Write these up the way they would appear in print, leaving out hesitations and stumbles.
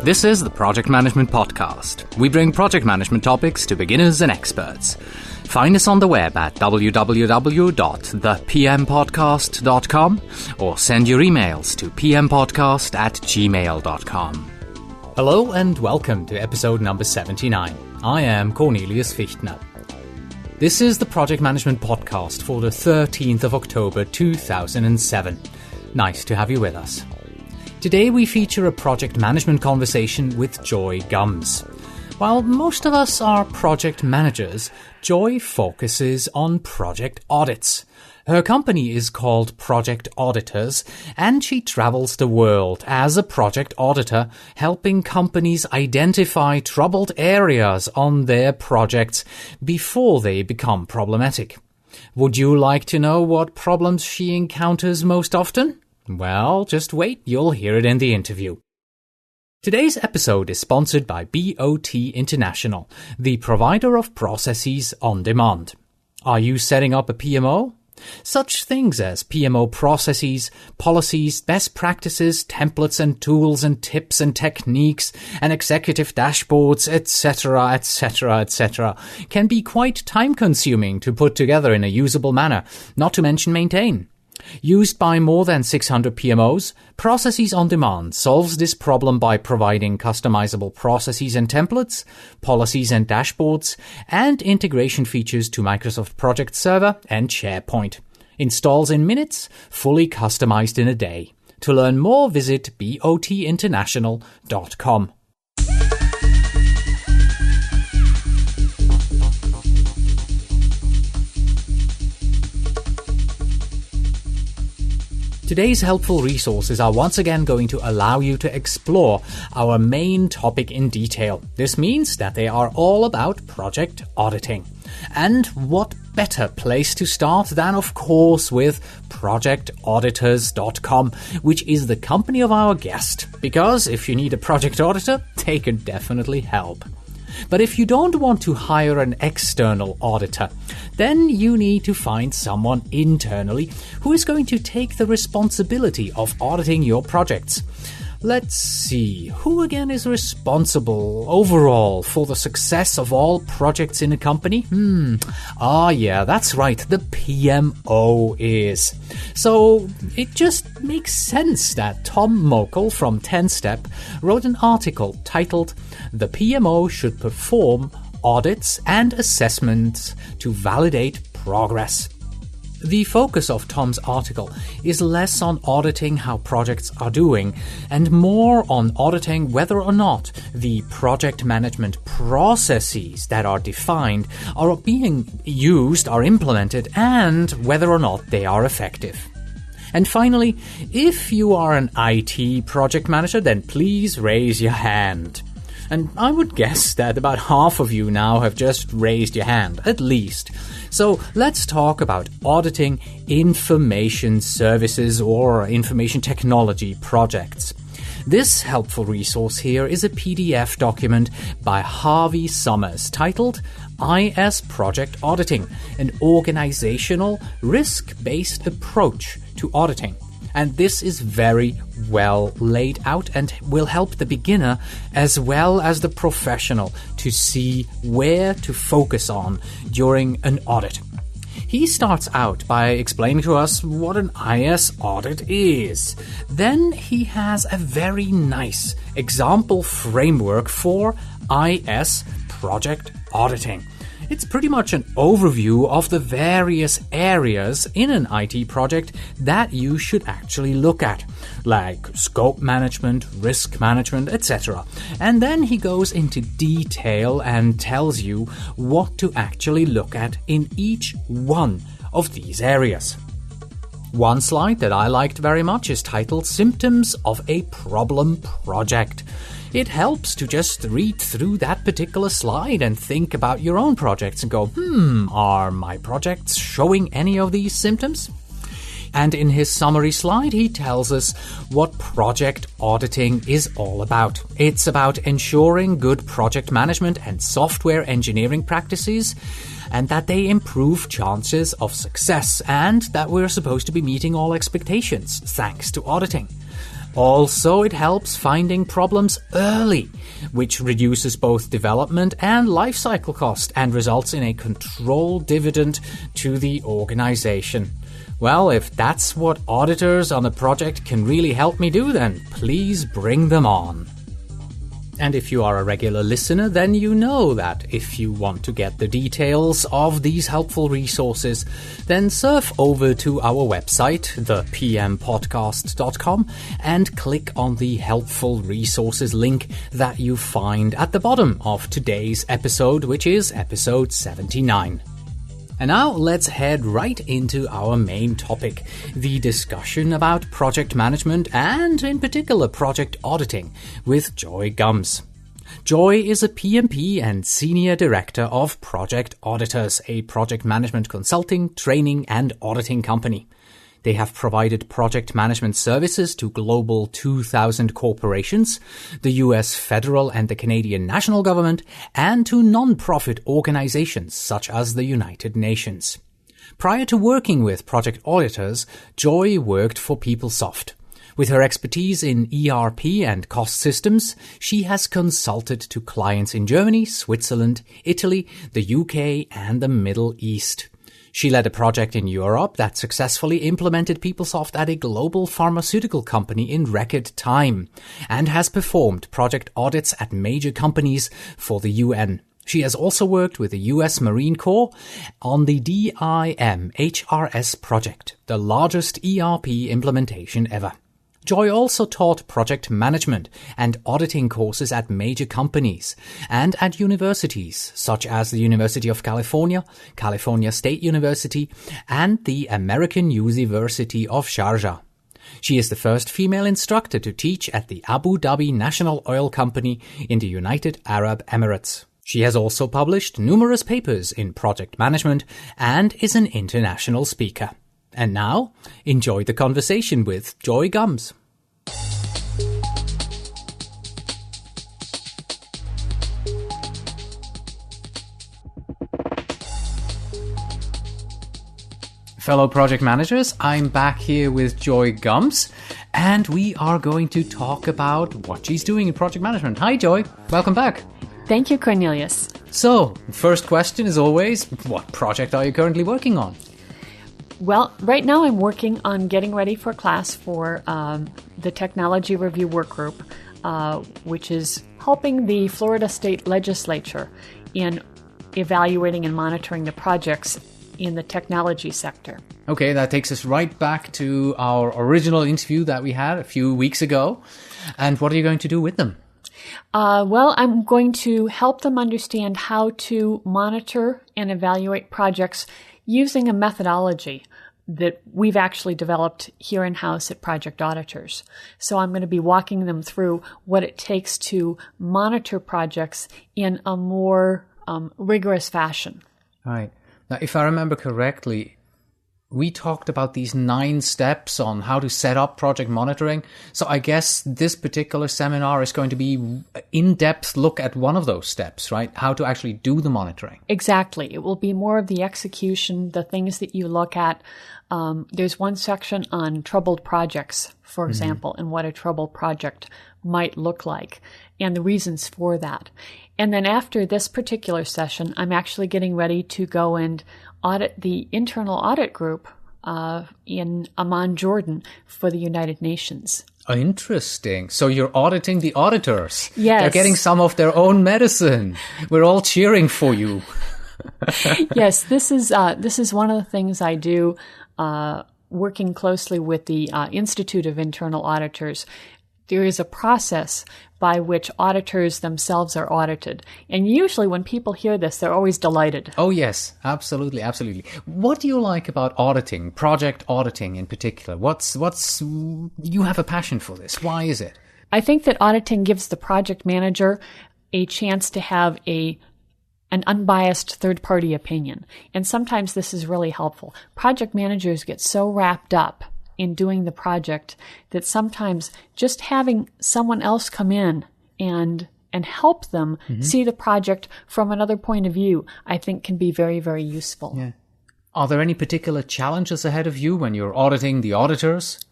This is the Project Management Podcast. We bring project management topics to beginners and experts. Find us on the web at www.thepmpodcast.com or send your emails to pmpodcast@gmail.com. Hello and welcome to episode number 79. I am Cornelius Fichtner. This is the Project Management Podcast for the 13th of October 2007. Nice to have you with us. Today we feature a project management conversation with Joy Gumz. While most of us are project managers, Joy focuses on project audits. Her company is called Project Auditors, and she travels the world as a project auditor, helping companies identify troubled areas on their projects before they become problematic. Would you like to know what problems she encounters most often? Well, just wait, you'll hear it in the interview. Today's episode is sponsored by BOT International, the provider of processes on demand. Are you setting up a PMO? Such things as PMO processes, policies, best practices, templates and tools and tips and techniques and executive dashboards, etc., etc., etc., can be quite time-consuming to put together in a usable manner, not to mention maintain. Used by more than 600 PMOs, Processes on Demand solves this problem by providing customizable processes and templates, policies and dashboards, and integration features to Microsoft Project Server and SharePoint. Installs in minutes, fully customized in a day. To learn more, visit botinternational.com. Today's helpful resources are once again going to allow you to explore our main topic in detail. This means that they are all about project auditing. And what better place to start than, of course, with projectauditors.com, which is the company of our guest. Because if you need a project auditor, they can definitely help. But if you don't want to hire an external auditor, then you need to find someone internally who is going to take the responsibility of auditing your projects. Let's see, who again is responsible overall for the success of all projects in a company? Yeah, that's right, the PMO is. So it just makes sense that Tom Mokel from 10-Step wrote an article titled "The PMO Should Perform Audits and Assessments to Validate Progress." The focus of Tom's article is less on auditing how projects are doing and more on auditing whether or not the project management processes that are defined are being used, are implemented, and whether or not they are effective. And finally, if you are an IT project manager, then please raise your hand. And I would guess that about half of you now have just raised your hand, at least. So let's talk about auditing information services or information technology projects. This helpful resource here is a PDF document by Harvey Summers titled IS Project Auditing, an organizational risk-based approach to auditing. And this is very well laid out and will help the beginner as well as the professional to see where to focus on during an audit. He starts out by explaining to us what an IS audit is. Then he has a very nice example framework for IS project auditing. It's pretty much an overview of the various areas in an IT project that you should actually look at, like scope management, risk management, etc. And then he goes into detail and tells you what to actually look at in each one of these areas. One slide that I liked very much is titled Symptoms of a Problem Project. It helps to just read through that particular slide and think about your own projects and go, are my projects showing any of these symptoms? And in his summary slide, he tells us what project auditing is all about. It's about ensuring good project management and software engineering practices, and that they improve chances of success, and that we're supposed to be meeting all expectations thanks to auditing. Also, it helps finding problems early, which reduces both development and life cycle cost and results in a controlled dividend to the organization. Well, if that's what auditors on a project can really help me do, then please bring them on. And if you are a regular listener, then you know that if you want to get the details of these helpful resources, then surf over to our website, thepmpodcast.com, and click on the helpful resources link that you find at the bottom of today's episode, which is episode 79. And now let's head right into our main topic, the discussion about project management and, in particular, project auditing with Joy Gumz. Joy is a PMP and Senior Director of Project Auditors, a project management consulting, training and auditing company. They have provided project management services to global 2,000 corporations, the US federal and the Canadian national government, and to non-profit organizations such as the United Nations. Prior to working with project auditors, Joy worked for PeopleSoft. With her expertise in ERP and cost systems, she has consulted to clients in Germany, Switzerland, Italy, the UK, and the Middle East. She led a project in Europe that successfully implemented PeopleSoft at a global pharmaceutical company in record time and has performed project audits at major companies for the UN. She has also worked with the US Marine Corps on the DIM HRS project, the largest ERP implementation ever. Joy also taught project management and auditing courses at major companies and at universities such as the University of California, California State University, and the American University of Sharjah. She is the first female instructor to teach at the Abu Dhabi National Oil Company in the United Arab Emirates. She has also published numerous papers in project management and is an international speaker. And now, enjoy the conversation with Joy Gumz. Fellow project managers, I'm back here with Joy Gumz, and we are going to talk about what she's doing in project management. Hi, Joy. Welcome back. Thank you, Cornelius. So, first question is always, what project are you currently working on? Well, right now I'm working on getting ready for class for the Technology Review Work Group, which is helping the Florida State Legislature in evaluating and monitoring the projects in the technology sector. Okay, that takes us right back to our original interview that we had a few weeks ago. And what are you going to do with them? Well, I'm going to help them understand how to monitor and evaluate projects using a methodology that we've actually developed here in-house at Project Auditors. So I'm going to be walking them through what it takes to monitor projects in a more rigorous fashion. Right. Now, if I remember correctly, we talked about these 9 steps on how to set up project monitoring. So I guess this particular seminar is going to be in-depth look at one of those steps, right? How to actually do the monitoring. Exactly. It will be more of the execution, the things that you look at. There's one section on troubled projects, for example, and what a troubled project might look like and the reasons for that. And then after this particular session, I'm actually getting ready to go and audit the internal audit group in Amman, Jordan for the United Nations. Interesting. So you're auditing the auditors. Yes. They're getting some of their own medicine. We're all cheering for you. Yes, this is one of the things I do, working closely with the Institute of Internal Auditors. There is a process by which auditors themselves are audited. And usually when people hear this, they're always delighted. Oh, yes, absolutely, absolutely. What do you like about auditing, project auditing in particular? You have a passion for this. Why is it? I think that auditing gives the project manager a chance to have an unbiased third-party opinion. And sometimes this is really helpful. Project managers get so wrapped up in doing the project that sometimes just having someone else come in and help them see the project from another point of view, I think can be very, very useful. Yeah. Are there any particular challenges ahead of you when you're auditing the auditors?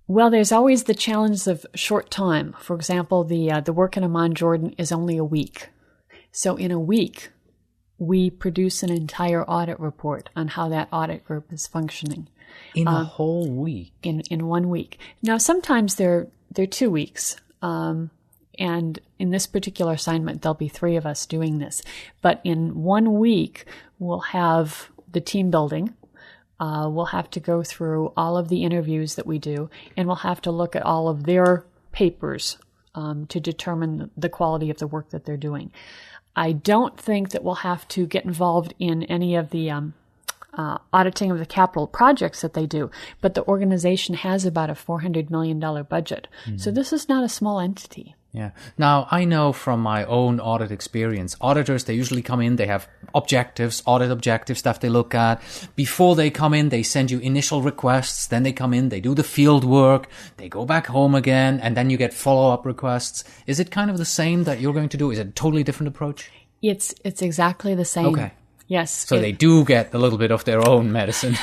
Well, there's always the challenge of short time. For example, the work in Amman, Jordan is only a week. So in a week, we produce an entire audit report on how that audit group is functioning. In a whole week? In 1 week. Now, sometimes they're 2 weeks. And in this particular assignment, there'll be 3 of us doing this. But in 1 week, we'll have the team building. We'll have to go through all of the interviews that we do, and we'll have to look at all of their papers to determine the quality of the work that they're doing. I don't think that we'll have to get involved in any of the auditing of the capital projects that they do, but the organization has about a $400 million budget. So this is not a small entity. Yeah. Now, I know from my own audit experience, auditors, they usually come in, they have objectives, audit objective stuff they look at. Before they come in, they send you initial requests. Then they come in, they do the field work, they go back home again, and then you get follow-up requests. Is it kind of the same that you're going to do? Is it a totally different approach? It's exactly the same. Okay. Yes. So they do get a little bit of their own medicine.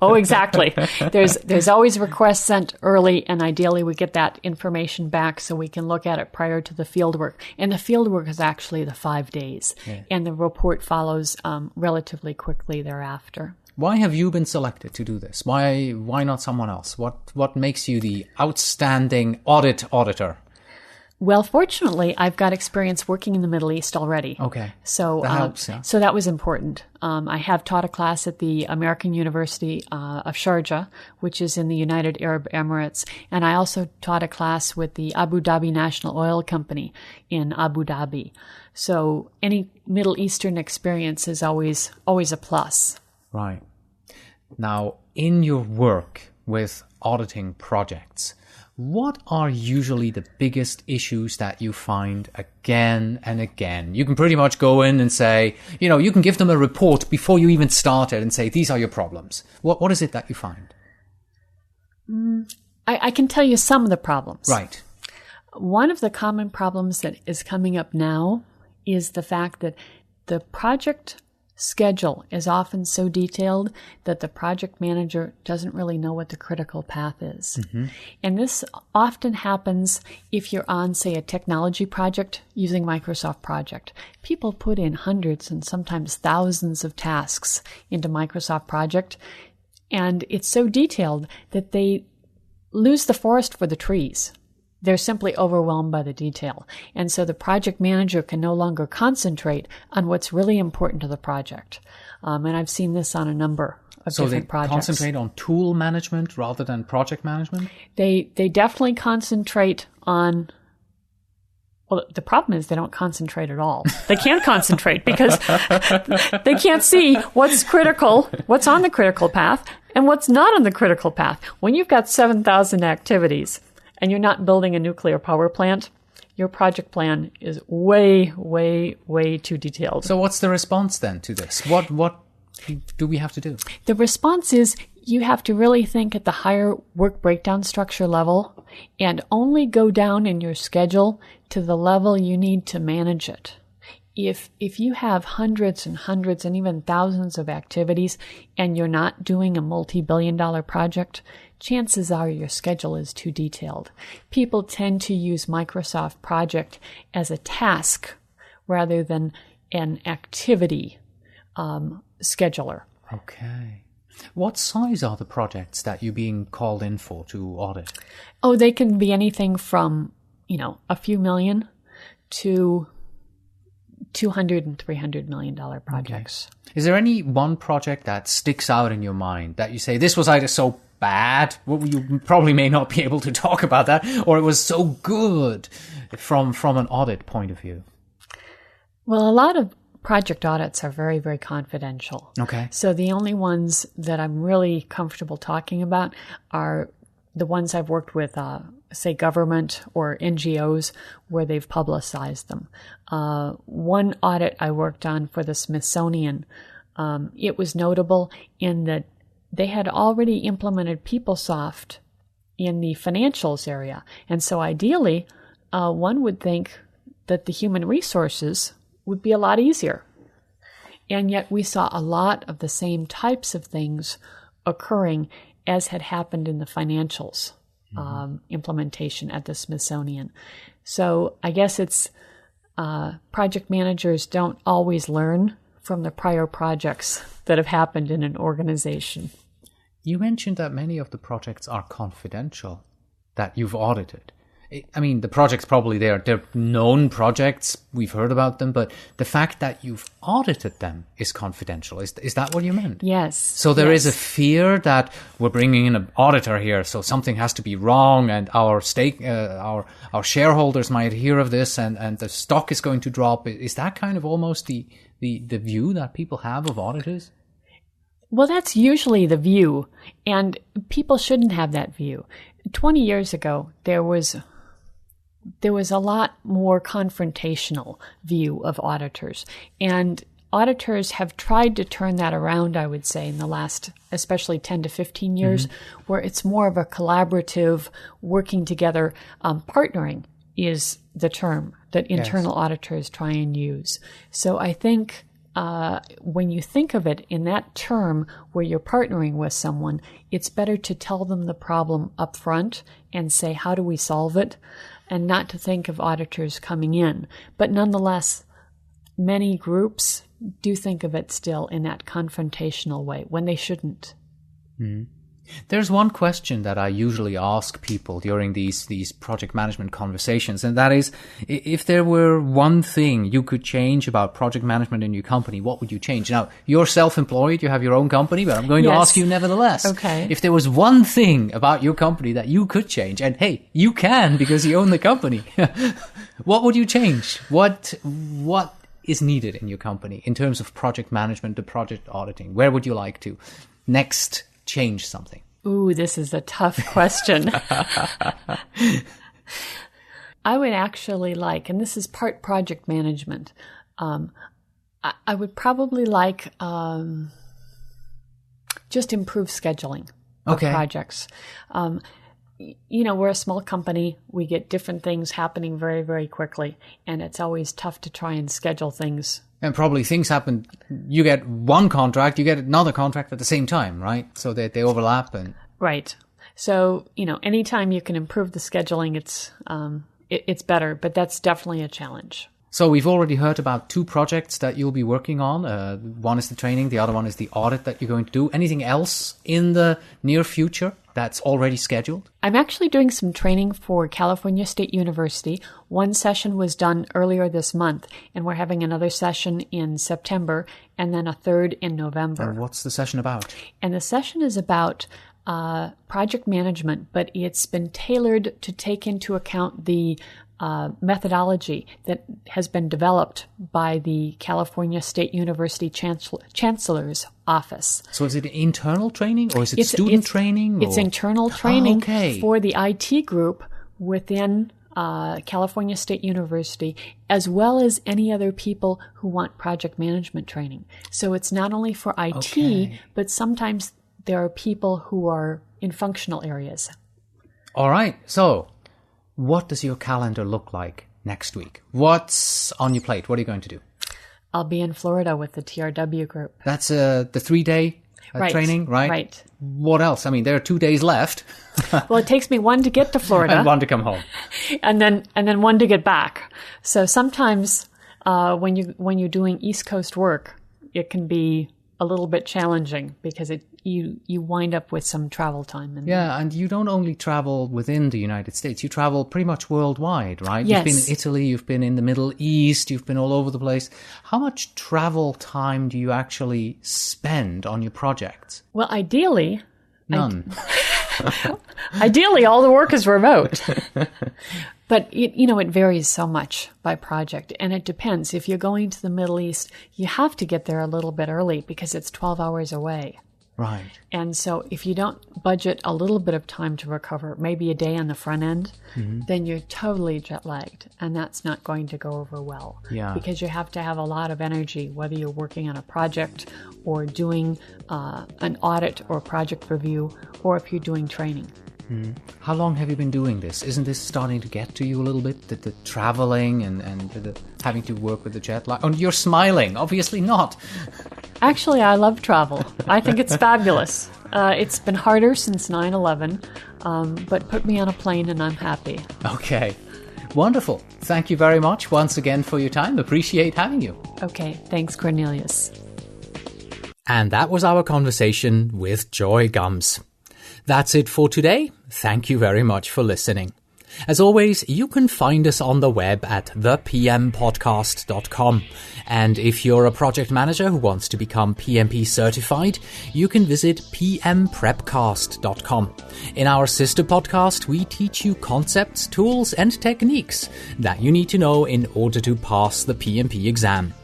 Oh, exactly. There's always requests sent early, and ideally we get that information back so we can look at it prior to the field work. And the field work is actually the 5 days, and the report follows relatively quickly thereafter. Why have you been selected to do this? Why not someone else? What makes you the outstanding auditor? Well, fortunately, I've got experience working in the Middle East already. Okay. So that helps, yeah. So that was important. I have taught a class at the American University of Sharjah, which is in the United Arab Emirates, and I also taught a class with the Abu Dhabi National Oil Company in Abu Dhabi. So any Middle Eastern experience is always a plus. Right. Now, in your work with auditing projects, what are usually the biggest issues that you find again and again? You can pretty much go in and say, you can give them a report before you even started and say, these are your problems. What is it that you find? I can tell you some of the problems. Right. One of the common problems that is coming up now is the fact that the project schedule is often so detailed that the project manager doesn't really know what the critical path is. Mm-hmm. And this often happens if you're on, say, a technology project using Microsoft Project. People put in hundreds and sometimes thousands of tasks into Microsoft Project, and it's so detailed that they lose the forest for the trees. They're simply overwhelmed by the detail. And so the project manager can no longer concentrate on what's really important to the project. And I've seen this on a number of different projects. So they concentrate on tool management rather than project management? They definitely concentrate on... Well, the problem is they don't concentrate at all. They can't concentrate because they can't see what's critical, what's on the critical path, and what's not on the critical path. When you've got 7,000 activities and you're not building a nuclear power plant, your project plan is way, way, way too detailed. So what's the response then to this? What do we have to do? The response is you have to really think at the higher work breakdown structure level and only go down in your schedule to the level you need to manage it. If you have hundreds and hundreds and even thousands of activities and you're not doing a multi-billion-dollar project, chances are your schedule is too detailed. People tend to use Microsoft Project as a task rather than an activity scheduler. Okay. What size are the projects that you're being called in for to audit? Oh, they can be anything from, a few million to $200 and $300 million projects. Okay. Is there any one project that sticks out in your mind that you say, this was either so bad, well, you probably may not be able to talk about that, or it was so good from an audit point of view? Well, a lot of project audits are very, very confidential. Okay. So the only ones that I'm really comfortable talking about are the ones I've worked with, say, government or NGOs where they've publicized them. One audit I worked on for the Smithsonian, it was notable in that they had already implemented PeopleSoft in the financials area. And so ideally, one would think that the human resources would be a lot easier. And yet we saw a lot of the same types of things occurring as had happened in the financials. implementation at the Smithsonian. So I guess it's project managers don't always learn from the prior projects that have happened in an organization. You mentioned that many of the projects are confidential that you've audited. I mean, the projects probably they're known projects. We've heard about them, but the fact that you've audited them is confidential. Is that what you meant? Yes. So there is a fear that we're bringing in an auditor here, so something has to be wrong, and our shareholders might hear of this, and the stock is going to drop. Is that kind of almost the view that people have of auditors? Well, that's usually the view, and people shouldn't have that view. 20 years ago, there was a lot more confrontational view of auditors, and auditors have tried to turn that around, I would say, in the last especially 10 to 15 years, where it's more of a collaborative, working together, partnering is the term that internal auditors try and use. So I think when you think of it in that term where you're partnering with someone, it's better to tell them the problem up front and say, how do we solve it? And not to think of auditors coming in. But nonetheless, many groups do think of it still in that confrontational way when they shouldn't. There's one question that I usually ask people during these project management conversations, and that is, if there were one thing you could change about project management in your company, what would you change? Now, you're self-employed, you have your own company, but I'm going to ask you nevertheless. Okay. If there was one thing about your company that you could change, and hey, you can because you own the company, what would you change? What is needed in your company in terms of project management, the project auditing? Where would you like to next change something? Ooh, this is a tough question. I would actually like, and this is part project management, I would probably like just improve scheduling of projects. We're a small company. We get different things happening very, very quickly, and it's always tough to try and schedule things. And probably things happen. You get one contract, you get another contract at the same time, right? So they overlap. Right. So, anytime you can improve the scheduling, it's better, but that's definitely a challenge. So we've already heard about two projects that you'll be working on. One is the training, the other one is the audit that you're going to do. Anything else in the near future that's already scheduled? I'm actually doing some training for California State University. One session was done earlier this month, and we're having another session in September, and then a third in November. And what's the session about? And the session is about project management, but it's been tailored to take into account the methodology that has been developed by the California State University Chancellor's Office. So is it internal training or is it student training? It's internal training okay. for the IT group within California State University, as well as any other people who want project management training. So it's not only for IT, but sometimes there are people who are in functional areas. All right. So what does your calendar look like next week? What's on your plate? What are you going to do? I'll be in Florida with the TRW group. That's the 3-day training, right? Right. What else? I mean, there are 2 days left. Well, it takes me one to get to Florida. And one to come home. And then one to get back. So sometimes when you're doing East Coast work, it can be a little bit challenging because you wind up with some travel time. And you don't only travel within the United States, you travel pretty much worldwide, right? Yes. You've been in Italy, you've been in the Middle East, you've been all over the place. How much travel time do you actually spend on your projects? Well, ideally... None. Ideally, all the work is remote. But, it varies so much by project, and it depends. If you're going to the Middle East, you have to get there a little bit early because it's 12 hours away. Right. And so if you don't budget a little bit of time to recover, maybe a day on the front end, then you're totally jet-lagged, and that's not going to go over well. Yeah. Because you have to have a lot of energy, whether you're working on a project or doing an audit or project review, or if you're doing training. How long have you been doing this? Isn't this starting to get to you a little bit? The traveling and the having to work with the jet lag? Oh, you're smiling. Obviously not. Actually, I love travel. I think it's fabulous. It's been harder since 9/11, but put me on a plane and I'm happy. Okay. Wonderful. Thank you very much once again for your time. Appreciate having you. Okay. Thanks, Cornelius. And that was our conversation with Joy Gumz. That's it for today. Thank you very much for listening. As always, you can find us on the web at thepmpodcast.com. And if you're a project manager who wants to become PMP certified, you can visit pmprepcast.com. In our sister podcast, we teach you concepts, tools, and techniques that you need to know in order to pass the PMP exam.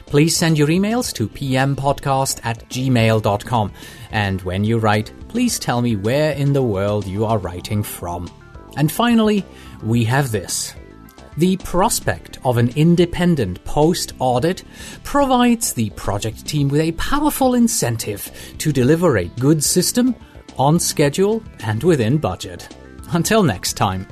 Please send your emails to pmpodcast@gmail.com. And when you write, please tell me where in the world you are writing from. And finally, we have this. The prospect of an independent post-audit provides the project team with a powerful incentive to deliver a good system, on schedule, and within budget. Until next time.